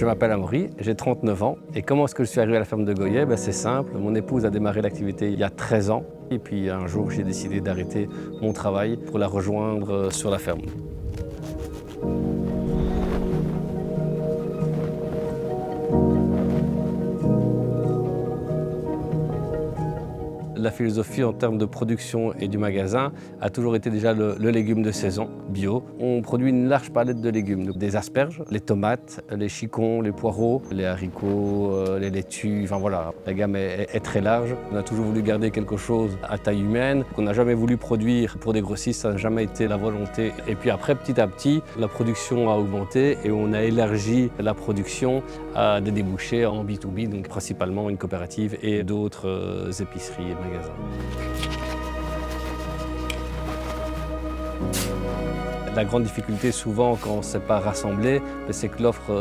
m'appelle Amaury, j'ai 39 ans. Et comment est-ce que je suis arrivé à la ferme de Goyet? C'est simple, mon épouse a démarré l'activité il y a 13 ans. Et puis un jour, j'ai décidé d'arrêter mon travail pour la rejoindre sur la ferme. La philosophie en termes de production et du magasin a toujours été déjà le légume de saison, bio. On produit une large palette de légumes, donc des asperges, les tomates, les chicons, les poireaux, les haricots, les laitues, enfin voilà, la gamme est très large. On a toujours voulu garder quelque chose à taille humaine, qu'on n'a jamais voulu produire pour des grossistes, ça n'a jamais été la volonté. Et puis après, petit à petit, la production a augmenté et on a élargi la production à des débouchés en B2B, donc principalement une coopérative et d'autres épiceries et magasins. La grande difficulté souvent quand on ne sait pas rassembler, c'est que l'offre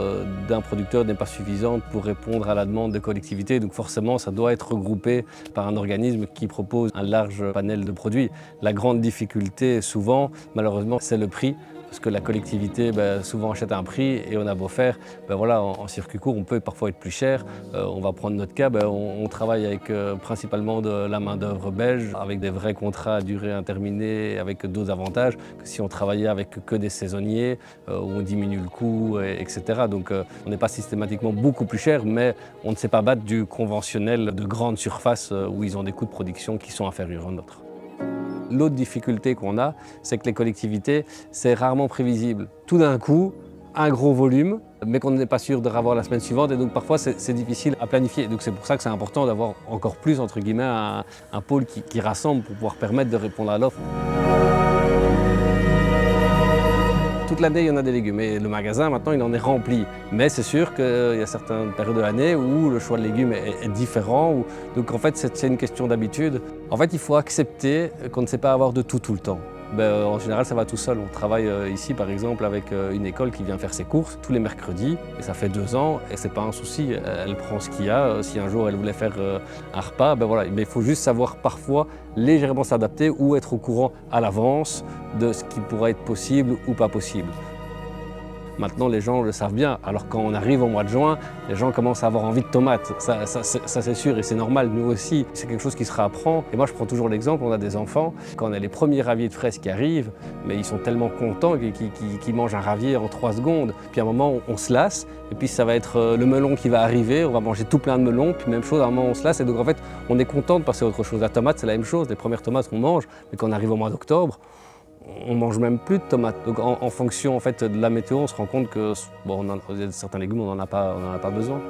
d'un producteur n'est pas suffisante pour répondre à la demande de collectivité. Donc forcément, ça doit être regroupé par un organisme qui propose un large panel de produits. La grande difficulté souvent, malheureusement, c'est le prix. Parce que la collectivité souvent achète à un prix et on a beau faire, voilà, en circuit court on peut parfois être plus cher. On va prendre notre cas, on travaille avec principalement de la main d'œuvre belge, avec des vrais contrats à durée indéterminée, avec d'autres avantages que si on travaillait avec que des saisonniers, où on diminue le coût, etc. Donc on n'est pas systématiquement beaucoup plus cher, mais on ne sait pas battre du conventionnel de grande surface où ils ont des coûts de production qui sont inférieurs aux nôtres. L'autre difficulté qu'on a, c'est que les collectivités, c'est rarement prévisible. Tout d'un coup, un gros volume, mais qu'on n'est pas sûr de revoir la semaine suivante, et donc parfois c'est difficile à planifier. Donc c'est pour ça que c'est important d'avoir encore plus, entre guillemets, un pôle qui rassemble pour pouvoir permettre de répondre à l'offre. Toute l'année, il y en a des légumes et le magasin, maintenant, il en est rempli. Mais c'est sûr qu'il y a certaines périodes de l'année où le choix de légumes est différent. Donc en fait, c'est une question d'habitude. En fait, il faut accepter qu'on ne sait pas avoir de tout le temps. En général, ça va tout seul. On travaille ici, par exemple, avec une école qui vient faire ses courses tous les mercredis. Et ça fait 2 ans et c'est pas un souci. Elle prend ce qu'il y a. Si un jour elle voulait faire un repas, voilà. Mais il faut juste savoir parfois légèrement s'adapter ou être au courant à l'avance de ce qui pourrait être possible ou pas possible. Maintenant, les gens le savent bien. Alors quand on arrive au mois de juin, les gens commencent à avoir envie de tomates. Ça c'est sûr et c'est normal, nous aussi. C'est quelque chose qui se réapprend. Et moi, je prends toujours l'exemple, on a des enfants. Quand on a les premiers raviers de fraises qui arrivent, mais ils sont tellement contents qu'ils mangent un ravier en 3 secondes. Puis à un moment, on se lasse. Et puis ça va être le melon qui va arriver. On va manger tout plein de melons. Puis même chose, à un moment, on se lasse. Et donc en fait, on est content de passer à autre chose. La tomate, c'est la même chose. Les premières tomates, on mange. Mais quand on arrive au mois d'octobre, on ne mange même plus de tomates. Donc en fonction en fait, de la météo, on se rend compte que certains légumes, on n'en a pas besoin.